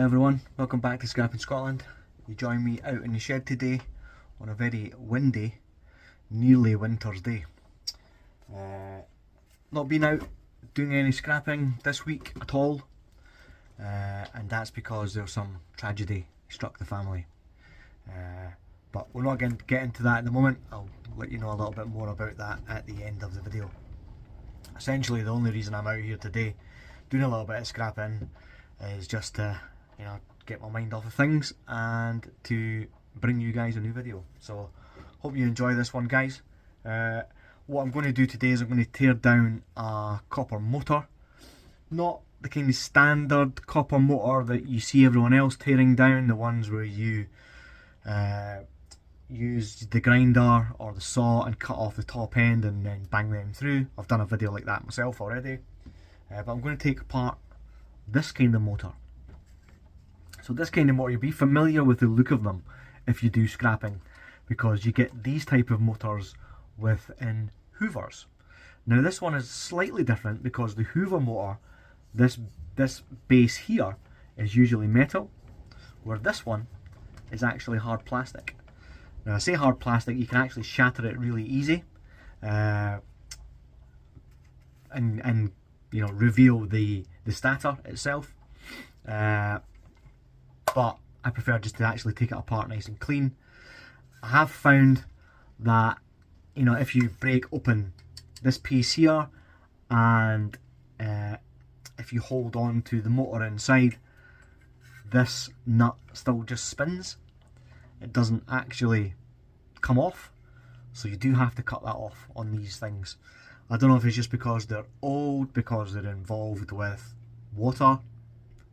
Hi everyone, welcome back to Scrapping Scotland. You join me out in the shed today on a very windy, nearly winter's day. Not been out doing any scrapping this week at all, and that's because there's some tragedy struck the family. But we're not going to get into that at the moment. I'll let you know a little bit more about that at the end of the video. Essentially, the only reason I'm out here today doing a little bit of scrapping is just to get my mind off of things and to bring you guys a new video. So hope you enjoy this one, guys. What I'm going to do today is I'm going to tear down a copper motor. Not the kind of standard copper motor that you see everyone else tearing down, the ones where you use the grinder or the saw and cut off the top end and then bang them through. I've done a video like that myself already. But I'm going to take apart this kind of motor. So this kind of motor, you'll be familiar with the look of them if you do scrapping, because you get these type of motors within Hoovers. Now this one is slightly different because the Hoover motor, this base here is usually metal, where this one is actually hard plastic. Now I say hard plastic, you can actually shatter it really easy and reveal the stator itself. But I prefer just to actually take it apart nice and clean. I have found that if you break open this piece here and if you hold on to the motor inside, this nut still just spins. It doesn't actually come off, so you do have to cut that off on these things. I don't know if it's just because they're old, because they're involved with water,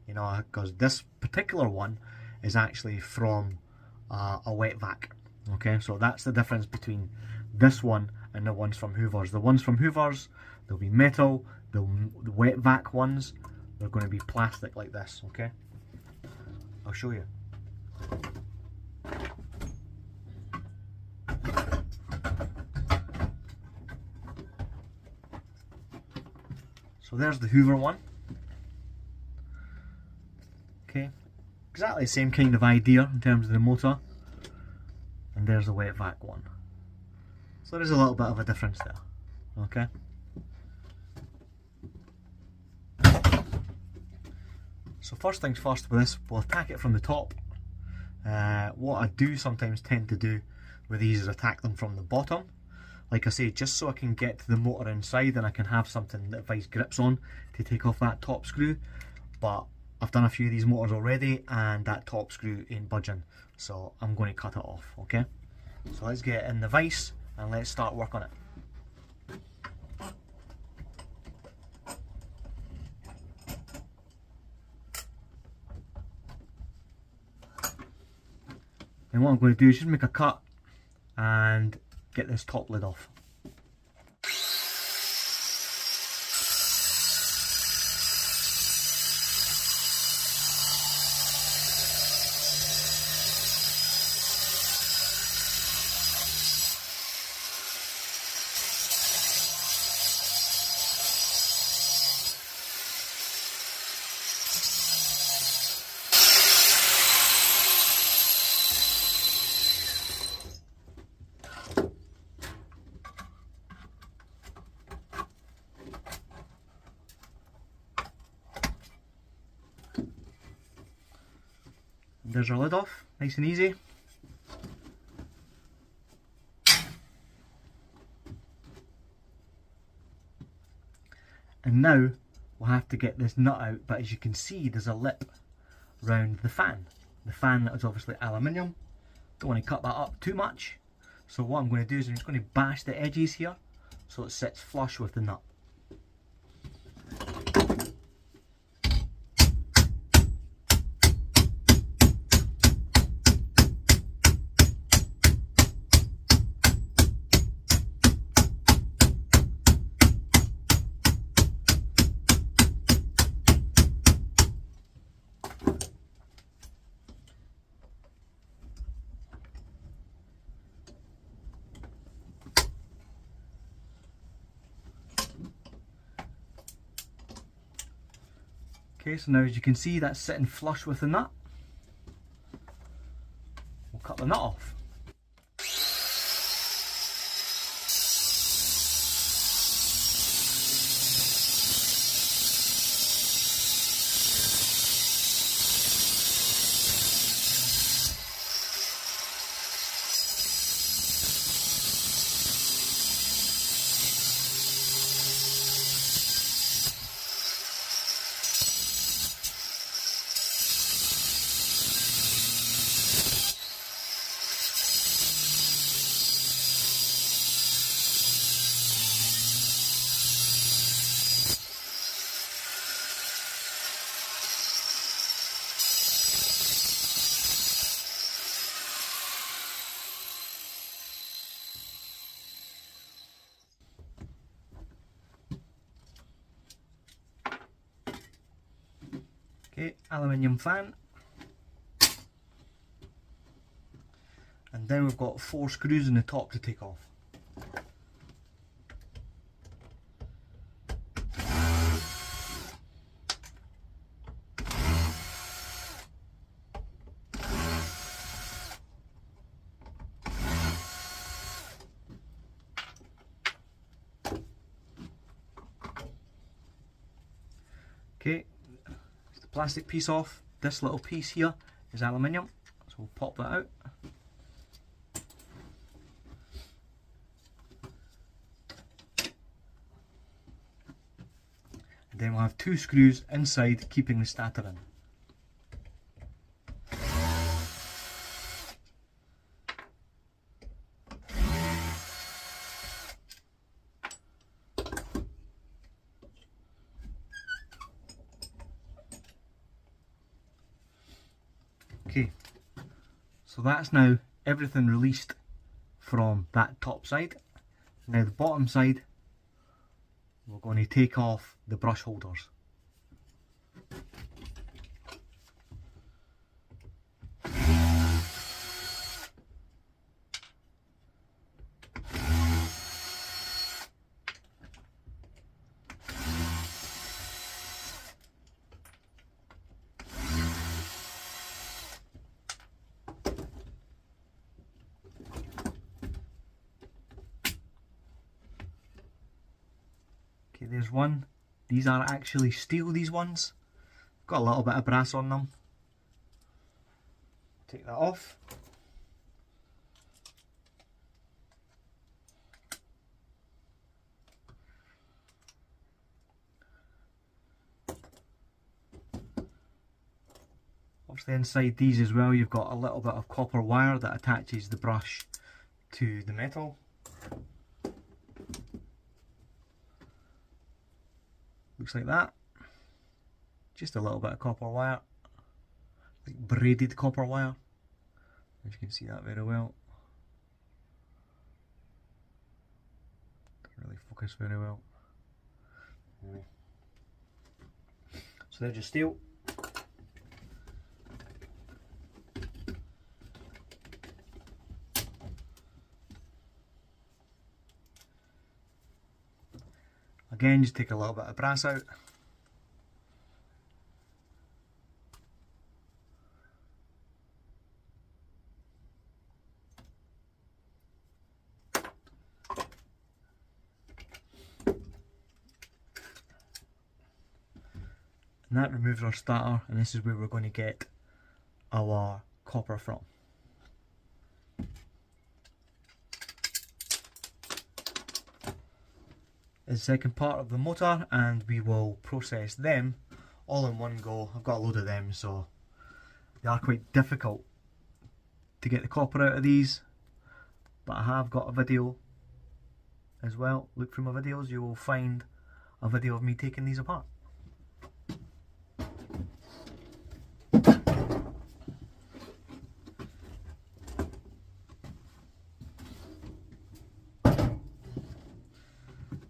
because this particular one is actually from a wet vac. Okay, so that's the difference between this one and the ones from Hoovers. The ones from Hoovers, they'll be metal. The wet vac ones, they're going to be plastic like this. Okay, I'll show you. So there's the Hoover one. Okay, exactly the same kind of idea in terms of the motor. And there's the wet vac one. So there's a little bit of a difference there. Okay. So first things first with this, we'll attack it from the top. What I do sometimes tend to do with these is attack them from the bottom. Like I say, just so I can get to the motor inside and I can have something that vice grips on to take off that top screw. But I've done a few of these motors already and that top screw ain't budging, so I'm going to cut it off. Okay, so let's get it in the vise and let's start work on it. And what I'm going to do is just make a cut and get this top lid off. There's our lid off, nice and easy. And now we'll have to get this nut out, but as you can see there's a lip round the fan. The fan that is obviously aluminium. Don't want to cut that up too much. So what I'm going to do is I'm just going to bash the edges here so it sits flush with the nut. Okay, so now as you can see, that's sitting flush with the nut. We'll cut the nut off. Okay, aluminium fan. And then we've got 4 screws in the top to take off. Okay, the plastic piece off. This little piece here is aluminium, so we'll pop that out. And then we'll have 2 screws inside keeping the starter in. Okay, so that's now everything released from that top side. Now the bottom side, we're going to take off the brush holders. Okay, there's one. These are actually steel, these ones. Got a little bit of brass on them. Take that off. Obviously inside these as well, you've got a little bit of copper wire that attaches the brush to the metal. Looks like that. Just a little bit of copper wire, like braided copper wire. If you can see that very well. Doesn't really focus very well. Anyway. So they're just steel. Again, just take a little bit of brass out. And that removes our starter, and this is where we're going to get our copper from. The second part of the motor, and we will process them all in one go. I've got a load of them, so they are quite difficult to get the copper out of these, but I have got a video as well. Look through my videos, you will find a video of me taking these apart.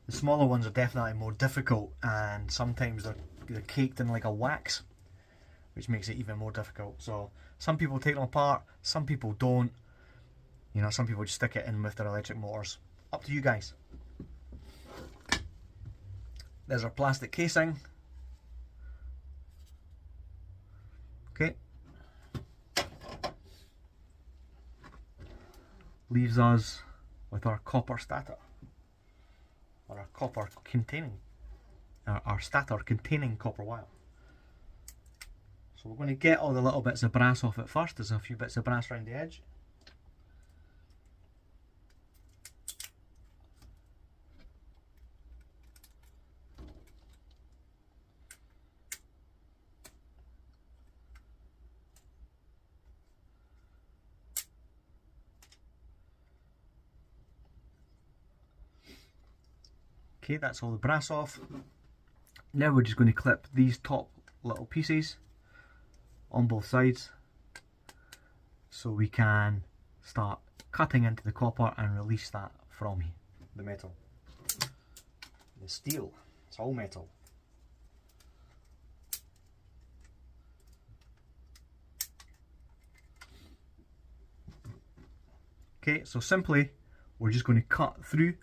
The smaller ones are definitely more difficult, and sometimes they're caked in like a wax, which makes it even more difficult. So some people take them apart, some people don't. You know, some people just stick it in with their electric motors. Up to you guys. There's our plastic casing. Okay. Leaves us with our copper stator, or our copper containing, our stator containing copper wire. So we're going to get all the little bits of brass off it first. There's a few bits of brass around the edge. Okay, that's all the brass off. Now we're just going to clip these top little pieces on both sides so we can start cutting into the copper and release that from the metal. The steel, it's all metal. Okay, so simply we're just going to cut through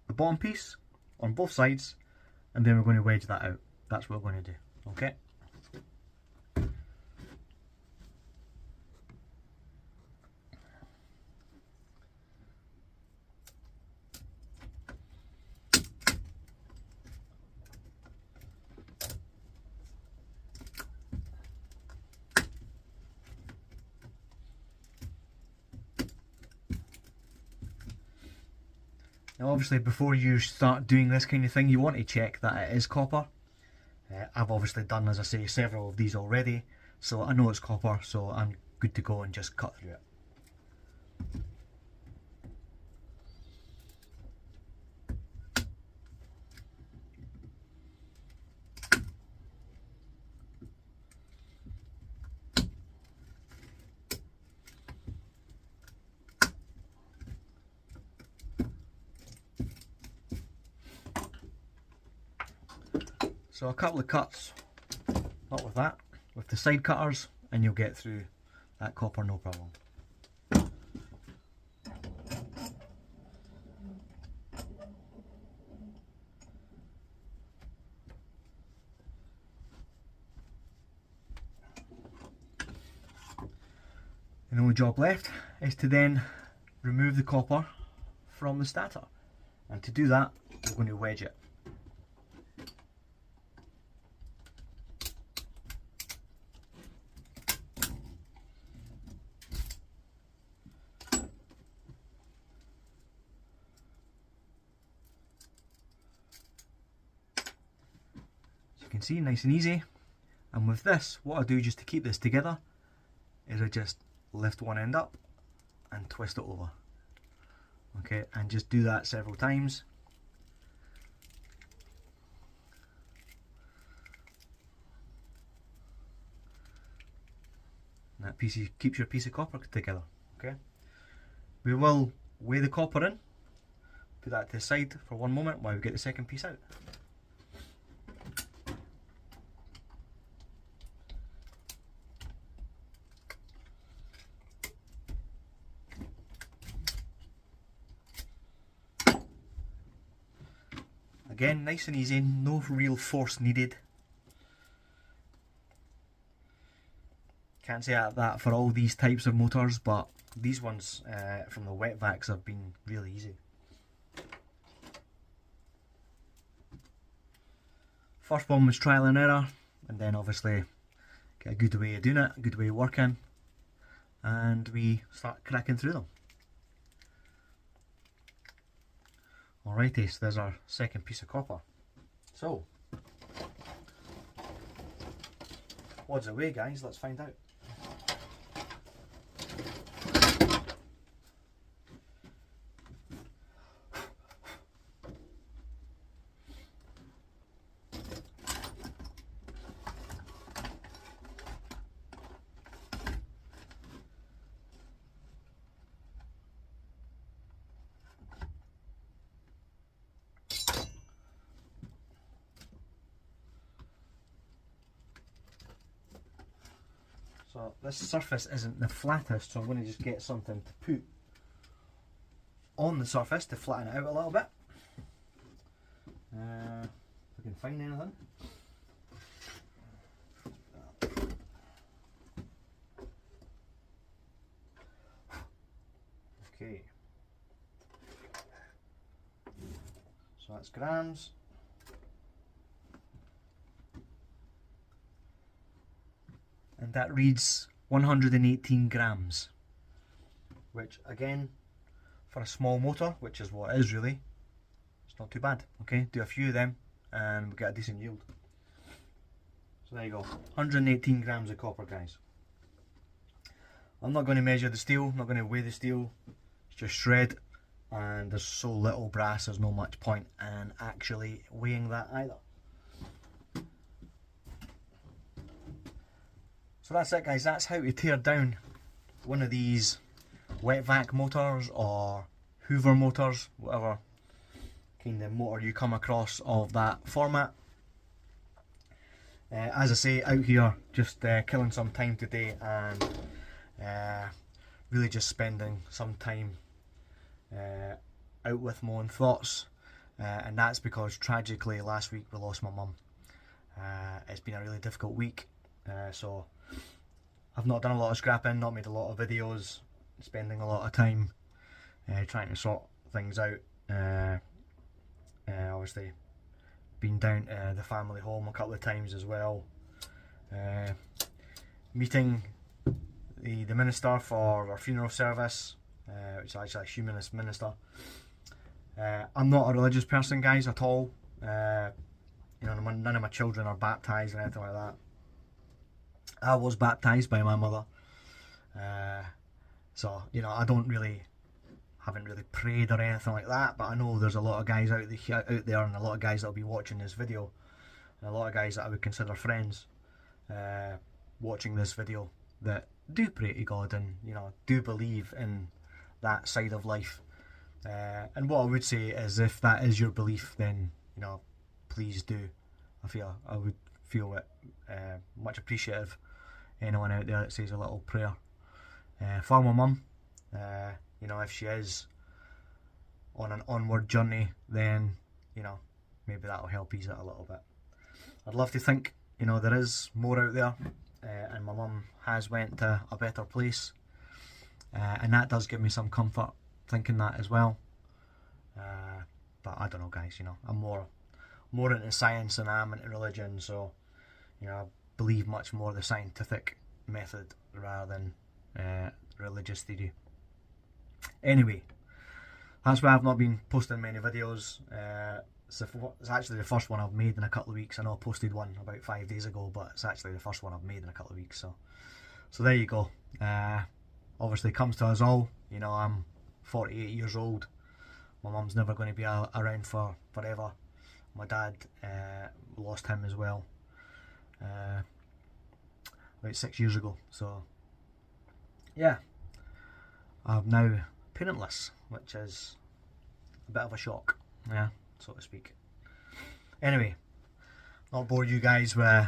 the bottom piece on both sides, and then we're going to wedge that out. That's what we're going to do. Okay. Now obviously before you start doing this kind of thing, you want to check that it is copper. I've obviously done, as I say, several of these already, so I know it's copper, so I'm good to go and just cut through it. So a couple of cuts, not with that, with the side cutters, and you'll get through that copper no problem. The only job left is to then remove the copper from the stator, and to do that we're going to wedge it. You can see, nice and easy. And with this, what I do just to keep this together is I just lift one end up and twist it over. Okay, and just do that several times. And that keeps your piece of copper together. Okay, we will weigh the copper in, put that to the side for one moment while we get the second piece out. Again, nice and easy, no real force needed. Can't say that for all these types of motors, but these ones from the wet vacs have been really easy. First one was trial and error, and then obviously get a good way of doing it, a good way of working, and we start cracking through them. Alrighty, so there's our second piece of copper. So, what's the way, guys? Let's find out. So this surface isn't the flattest, so I'm going to just get something to put on the surface to flatten it out a little bit. If I can find anything. Okay. So that's grams. And that reads 118 grams. Which again, for a small motor, which is what it is really, it's not too bad. Okay, do a few of them and we get a decent yield. So there you go, 118 grams of copper, guys. I'm not going to measure the steel, I'm not going to weigh the steel, it's just shred, and there's so little brass, there's no much point in actually weighing that either. So that's it, guys, that's how to tear down one of these wet vac motors or Hoover motors, whatever kind of motor you come across of that format. As I say, out here just killing some time today and really just spending some time out with my own thoughts, and that's because tragically last week we lost my mum. It's been a really difficult week, so I've not done a lot of scrapping, not made a lot of videos, spending a lot of time trying to sort things out. Obviously been down to the family home a couple of times as well, meeting the minister for our funeral service, which is actually a humanist minister. I'm not a religious person, guys, at all. You know, none of my children are baptised or anything like that. I was baptised by my mother, so you know, I haven't really prayed or anything like that, but I know there's a lot of guys out there and a lot of guys that will be watching this video, and a lot of guys that I would consider friends watching this video that do pray to God and, you know, do believe in that side of life. And what I would say is, if that is your belief, then, you know, please do. I would feel it much appreciative, anyone out there that says a little prayer for my mum. You know, if she is on an onward journey, then, you know, maybe that'll help ease it a little bit. I'd love to think, you know, there is more out there, and my mum has went to a better place, and that does give me some comfort thinking that as well. But I don't know, guys, you know, I'm more into science than I am into religion, so, you know, I believe much more the scientific method rather than religious theory. Anyway, that's why I've not been posting many videos. It's actually the first one I've made in a couple of weeks. I know I posted one about 5 days ago, but it's actually the first one I've made in a couple of weeks. So there you go. Obviously, it comes to us all. You know, I'm 48 years old. My mum's never going to be around for forever. My dad, lost him as well about 6 years ago. So yeah, I'm now parentless, which is a bit of a shock, yeah, so to speak. Anyway, not bore you guys with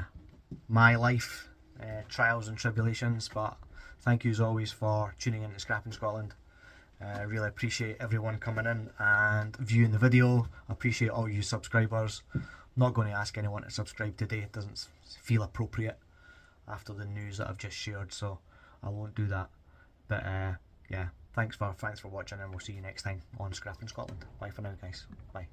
my life, trials and tribulations, but thank you as always for tuning in to Scrapping Scotland. I really appreciate everyone coming in and viewing the video. I appreciate all you subscribers. I'm not going to ask anyone to subscribe today, it doesn't feel appropriate after the news that I've just shared, so I won't do that. But yeah, thanks for watching, and we'll see you next time on Scrapping Scotland. Bye for now, guys. Bye.